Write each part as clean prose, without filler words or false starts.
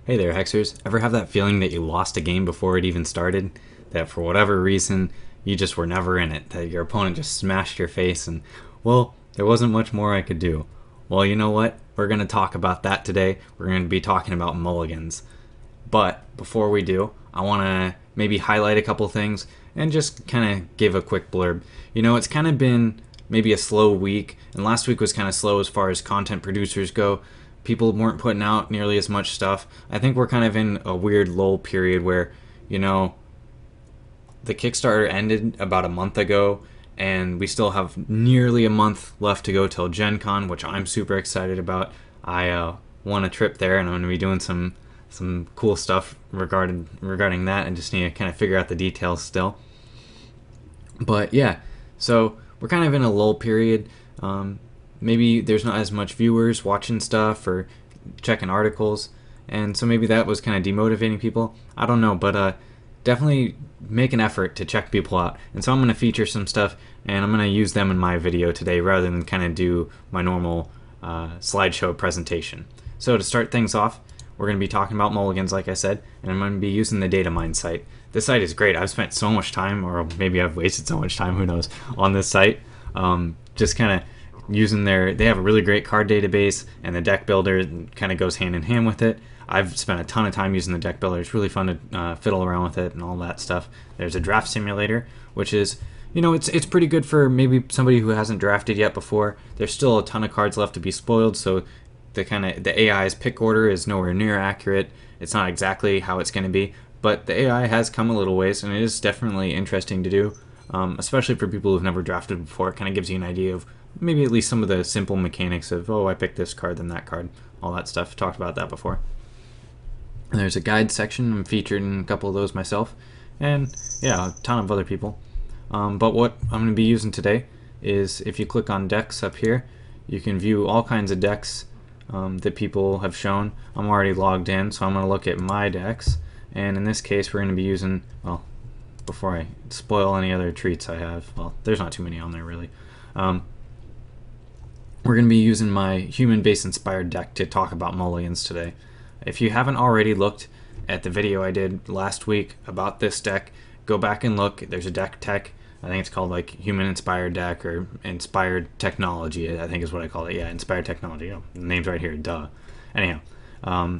Hey there, Hexers. Ever have that feeling that you lost a game before it even started? That for whatever reason, you just were never in it? That your opponent just smashed your face and, well, there wasn't much more I could do? Well, you know what? We're going to talk about that today. We're going to be talking about mulligans. But before we do, I want to maybe highlight a couple things and just kind of give a quick blurb. You know, it's kind of been maybe a slow week, and last week was kind of slow as far as content producers go. People weren't putting out nearly as much stuff. I think we're kind of in a weird lull period where, you know, the Kickstarter ended about a month ago, and we still have nearly a month left to go till Gen Con, which I'm super excited about. I won a trip there, and I'm going to be doing some cool stuff regarding that, and just need to kind of figure out the details still. But yeah, so we're kind of in a lull period. Maybe there's not as much viewers watching stuff or checking articles, and so maybe that was kind of demotivating people. I don't know, but definitely make an effort to check people out. And so I'm going to feature some stuff, and I'm going to use them in my video today rather than kind of do my normal slideshow presentation. So to start things off, we're going to be talking about mulligans, like I said, and I'm going to be using the data mine site. This site is great. I've spent so much time, or maybe I've wasted so much time, who knows, on this site. Just kind of using they have a really great card database, and the deck builder kind of goes hand in hand with it. I've spent a ton of time using the deck builder. It's really fun to fiddle around with it and all that stuff. There's a draft simulator, which is, you know, it's pretty good for maybe somebody who hasn't drafted yet before. There's still a ton of cards left to be spoiled, so the AI's pick order is nowhere near accurate. It's not exactly how it's going to be, but the AI has come a little ways, and it is definitely interesting to do, especially for people who've never drafted before. It kind of gives you an idea of maybe at least some of the simple mechanics of, oh, I picked this card, then that card, all that stuff. Talked about that before. And there's a guide section. I'm featured in a couple of those myself, and yeah, a ton of other people. But what I'm going to be using today is, if you click on decks up here, you can view all kinds of decks that people have shown. I'm already logged in, so I'm going to look at my decks, and in this case we're going to be using, well, before I spoil any other treats I have, well, there's not too many on there really, we're going to be using my human-based inspired deck to talk about mulligans today. If you haven't already looked at the video I did last week about this deck, go back and look. There's a deck tech. I think it's called like Human Inspired Deck or Inspired Technology, I think is what I call it. Yeah, Inspired Technology. Oh, the name's right here, duh. Anyhow,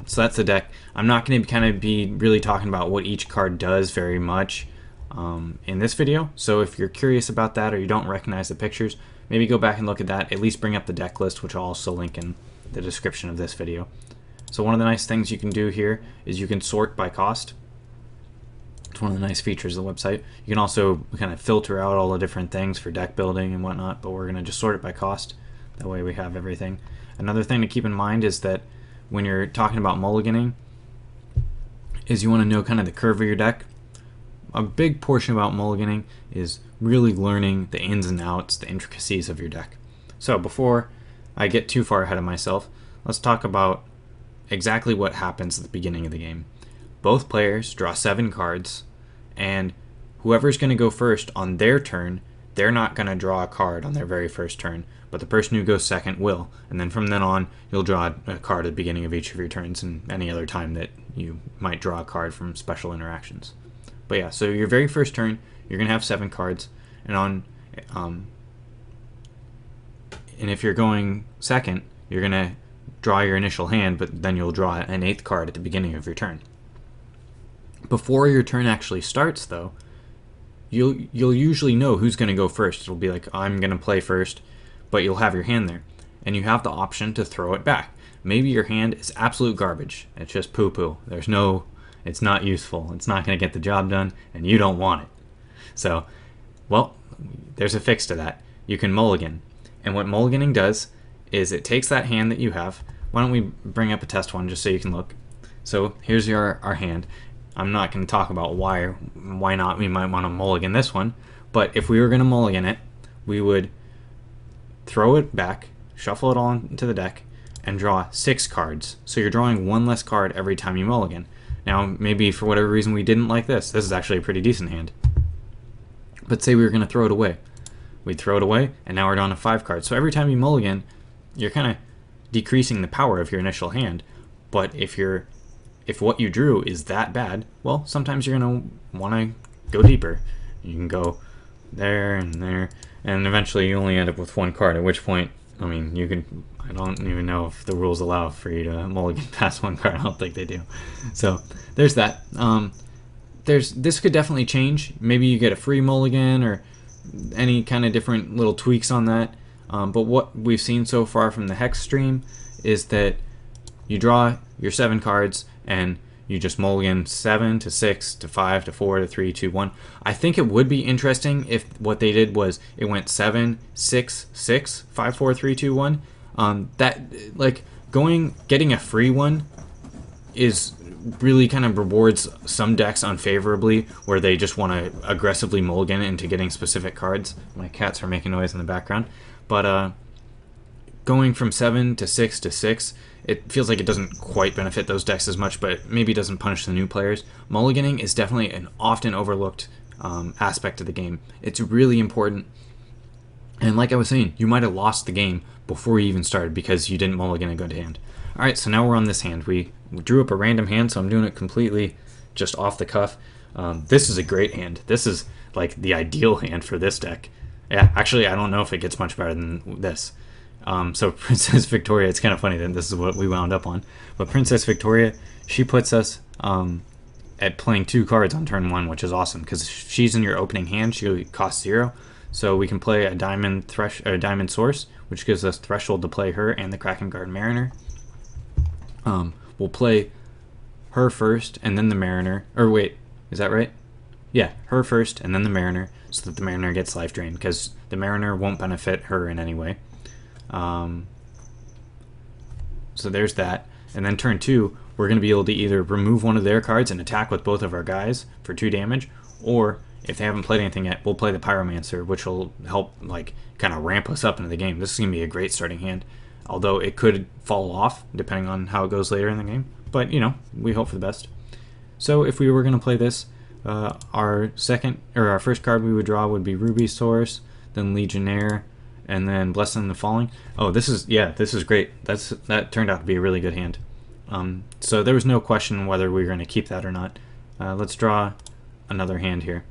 so that's the deck. I'm not going to kind of be really talking about what each card does very much in this video. So if you're curious about that or you don't recognize the pictures, maybe go back and look at that. At least bring up the deck list, which I'll also link in the description of this video. So one of the nice things you can do here is you can sort by cost. It's one of the nice features of the website. You can also kind of filter out all the different things for deck building and whatnot, but we're going to just sort it by cost. That way we have everything. Another thing to keep in mind is that when you're talking about mulliganing, is you want to know kind of the curve of your deck. A big portion about mulliganing is really learning the ins and outs, the intricacies of your deck. So before I get too far ahead of myself, let's talk about exactly what happens at the beginning of the game. Both players draw 7 cards, and whoever's going to go first on their turn, they're not going to draw a card on their very first turn, but the person who goes second will. And then from then on, you'll draw a card at the beginning of each of your turns and any other time that you might draw a card from special interactions. But yeah, so your very first turn, you're going to have 7 cards, and if you're going second, you're going to draw your initial hand, but then you'll draw an 8th card at the beginning of your turn. Before your turn actually starts, though, you'll usually know who's going to go first. It'll be like, I'm going to play first, but you'll have your hand there, and you have the option to throw it back. Maybe your hand is absolute garbage. It's just poo-poo. It's not useful. It's not going to get the job done, and you don't want it. So, well, there's a fix to that. You can mulligan. And what mulliganing does is it takes that hand that you have. Why don't we bring up a test one just so you can look. So here's our hand. I'm not going to talk about why not we might want to mulligan this one, but if we were going to mulligan it, we would throw it back, shuffle it all into the deck, and draw 6 cards. So you're drawing 1 less card every time you mulligan. Now, maybe for whatever reason we didn't like this. This is actually a pretty decent hand. But say we were going to throw it away. We'd throw it away, and now we're down to 5 cards. So every time you mulligan, you're kind of decreasing the power of your initial hand. But if you're if what you drew is that bad, well, sometimes you're going to want to go deeper. You can go there, and eventually you only end up with one card, at which point, I mean, you can, I don't even know if the rules allow for you to mulligan past one card. I don't think they do. So there's that. This could definitely change. Maybe you get a free mulligan or any kind of different little tweaks on that. But what we've seen so far from the Hex stream is that you draw your 7 cards and you just mulligan 7 to 6 to 5 to 4 to 3, 2, 1. I think it would be interesting if what they did was it went 7, 6, 6, 5, 4, 3, 2, 1. That, like, getting a free one is really kind of rewards some decks unfavorably, where they just want to aggressively mulligan into getting specific cards. My cats are making noise in the background. But going from 7 to 6 to 6, it feels like it doesn't quite benefit those decks as much, but maybe doesn't punish the new players. Mulliganing is definitely an often overlooked aspect of the game. It's really important. And like I was saying, you might have lost the game before you even started because you didn't mulligan a good hand. Alright, so now we're on this hand. We drew up a random hand, so I'm doing it completely just off the cuff. This is a great hand. This is like the ideal hand for this deck. Yeah, actually, I don't know if it gets much better than this. So Princess Victoria, it's kind of funny that this is what we wound up on. But Princess Victoria, she puts us at playing 2 cards on turn 1, which is awesome because she's in your opening hand. She costs 0. So we can play a diamond source, which gives us threshold to play her and the Kraken Guard Mariner. We'll play her first and then the Mariner. Or wait, is that right? Yeah, her first and then the Mariner, so that the Mariner gets life drain, because the Mariner won't benefit her in any way. So there's that. And then turn 2, we're going to be able to either remove one of their cards and attack with both of our guys for 2 damage, or if they haven't played anything yet, we'll play the Pyromancer, which will help like kind of ramp us up into the game. This is going to be a great starting hand, although it could fall off depending on how it goes later in the game. But, you know, we hope for the best. So if we were going to play this, our first card we would draw would be Ruby Source, then Legionnaire, and then Blessing the Falling. Oh, this is great. That turned out to be a really good hand. So there was no question whether we were going to keep that or not. Let's draw another hand here.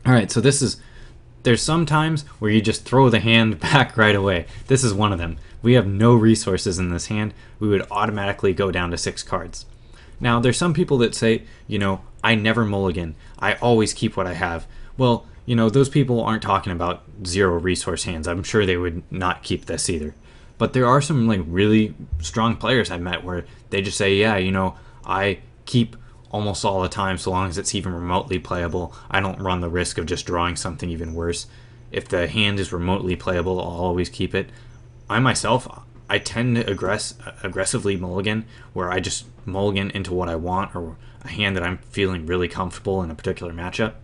All right, so there's some times where you just throw the hand back right away. This is one of them. We have no resources in this hand. We would automatically go down to 6 cards. Now, there's some people that say, you know, I never mulligan. I always keep what I have. Well, you know, those people aren't talking about 0 resource hands. I'm sure they would not keep this either. But there are some like really strong players I've met where they just say, yeah, you know, I keep almost all the time so long as it's even remotely playable. I don't run the risk of just drawing something even worse. If the hand is remotely playable, I'll always keep it. I myself, I tend to aggressively mulligan, where I just mulligan into what I want or a hand that I'm feeling really comfortable in a particular matchup.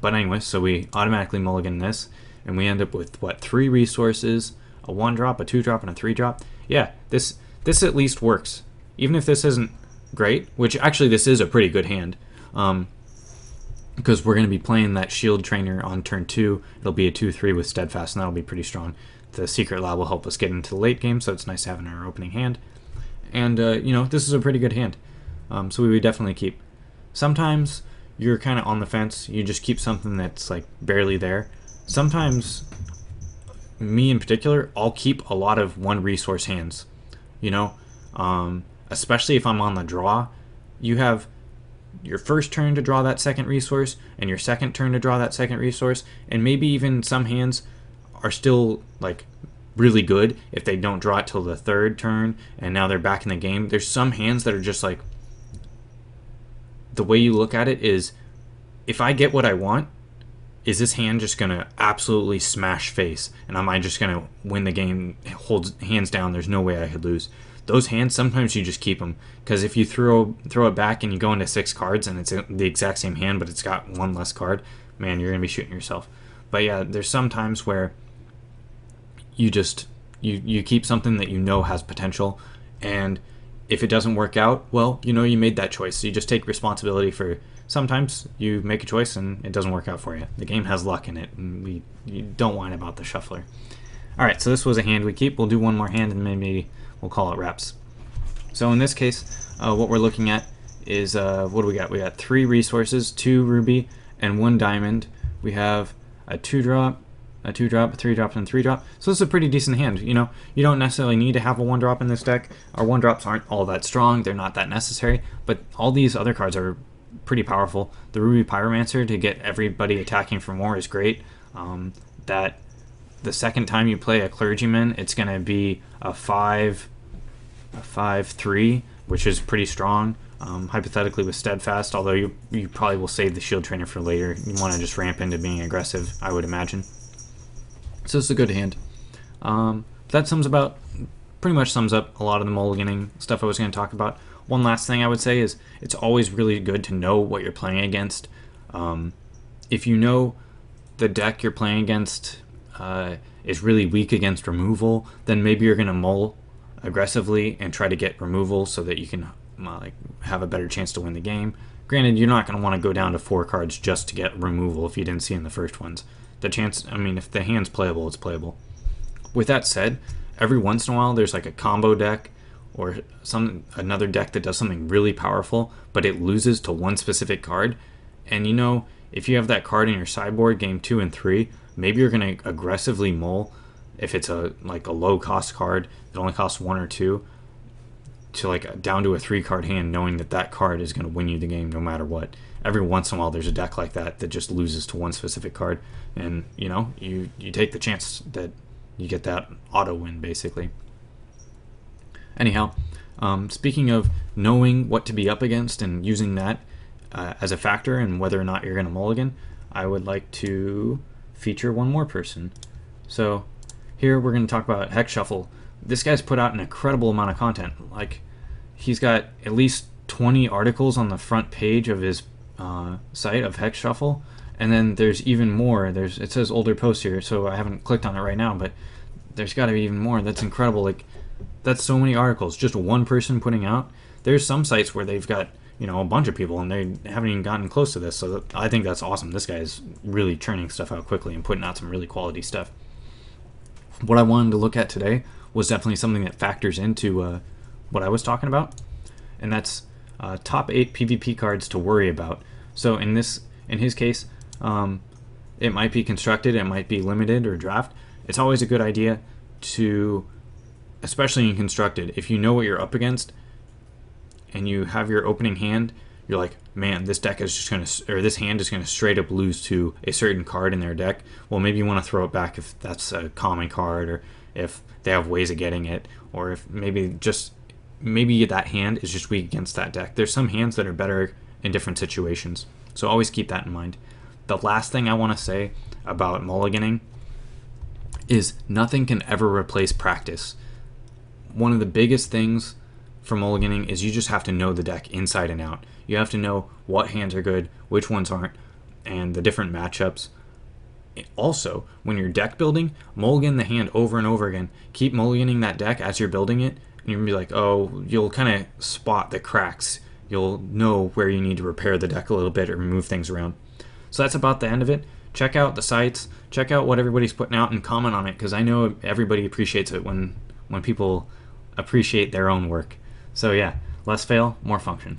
But anyway, so we automatically mulligan this, and we end up with, what, 3 resources, a 1-drop, a 2-drop, and a 3-drop. Yeah, this at least works. Even if this isn't great, which actually this is a pretty good hand, because we're going to be playing that Shield Trainer on turn 2. It'll be a 2-3 with Steadfast, and that'll be pretty strong. The Secret Lab will help us get into the late game, so it's nice to have in our opening hand. And, you know, this is a pretty good hand, so we would definitely keep. Sometimes you're kind of on the fence. You just keep something that's, like, barely there. Sometimes, me in particular, I'll keep a lot of 1-resource hands, you know? Especially if I'm on the draw. You have your first turn to draw that 2nd resource, and your 2nd turn to draw that 2nd resource, and maybe even some hands are still like really good if they don't draw it till the 3rd turn, and now they're back in the game. There's some hands that are just like, the way you look at it is, if I get what I want, is this hand just gonna absolutely smash face, and am I just gonna win the game, hold hands down, there's no way I could lose. Those hands, sometimes you just keep them, because if you throw it back and you go into 6 cards and it's the exact same hand but it's got 1 less card, man, you're gonna be shooting yourself. But yeah, there's some times where you just you keep something that you know has potential, and if it doesn't work out, well, you know you made that choice, so you just take responsibility for. Sometimes you make a choice and it doesn't work out for you. The game has luck in it, and you don't whine about the shuffler. Alright, so this was a hand we keep. We'll do one more hand and maybe we'll call it wraps. So in this case, what we're looking at is, what do we got? We got 3 resources, 2 ruby, and 1 diamond. We have a 2-drop, a 2-drop, a 3-drop, and a 3-drop. So this is a pretty decent hand. You know, you don't necessarily need to have a 1-drop in this deck. Our 1-drops aren't all that strong. They're not that necessary. But all these other cards are pretty powerful. The Ruby Pyromancer to get everybody attacking for more is great. That the second time you play a Clergyman, it's going to be a 5/3, which is pretty strong. Hypothetically with Steadfast, although you probably will save the Shield Trainer for later. You want to just ramp into being aggressive, I would imagine. So it's a good hand. That pretty much sums up a lot of the mulliganing stuff I was going to talk about. One last thing I would say is it's always really good to know what you're playing against. If you know the deck you're playing against is really weak against removal, then maybe you're going to mull aggressively and try to get removal so that you can have a better chance to win the game. Granted, you're not going to want to go down to 4 cards just to get removal if you didn't see in the first ones. If the hand's playable, it's playable. With that said, every once in a while there's like a combo deck or another deck that does something really powerful, but it loses to one specific card. And you know, if you have that card in your sideboard game 2 and 3, maybe you're going to aggressively mull if it's a low cost card that only costs 1 or 2 to down to a 3-card hand, knowing that card is going to win you the game no matter what. Every once in a while there's a deck like that just loses to one specific card, and you know, you take the chance that you get that auto win basically. Anyhow, speaking of knowing what to be up against and using that as a factor in whether or not you're going to mulligan, I would like to feature one more person. So here we're going to talk about Hex Shuffle. This guy's put out an incredible amount of content. He's got at least 20 articles on the front page of his site of Hex Shuffle, and then there's even more. It says older posts here, so I haven't clicked on it right now, but there's got to be even more. That's incredible. That's so many articles, just one person putting out. There's some sites where they've got, you know, a bunch of people and they haven't even gotten close to this, so I think that's awesome. This guy's really churning stuff out quickly and putting out some really quality stuff. What I wanted to look at today was definitely something that factors into what I was talking about, and that's top 8 PvP cards to worry about. So in his case, it might be constructed, it might be limited or draft. It's always a good idea to, especially in constructed, if you know what you're up against and you have your opening hand, you're like, man, this deck is just this hand is gonna straight up lose to a certain card in their deck. Well, maybe you want to throw it back if that's a common card, or if they have ways of getting it, or if maybe that hand is just weak against that deck. There's some hands that are better in different situations, so always keep that in mind. The last thing I want to say about mulliganing is nothing can ever replace practice. One of the biggest things for mulliganing is you just have to know the deck inside and out. You have to know what hands are good, which ones aren't, and the different matchups. Also, when you're deck building, mulligan the hand over and over again. Keep mulliganing that deck as you're building it, and you're going to be like, oh, you'll kind of spot the cracks. You'll know where you need to repair the deck a little bit or move things around. So that's about the end of it. Check out the sites, check out what everybody's putting out, and comment on it, because I know everybody appreciates it when people appreciate their own work. So yeah, less fail, more function.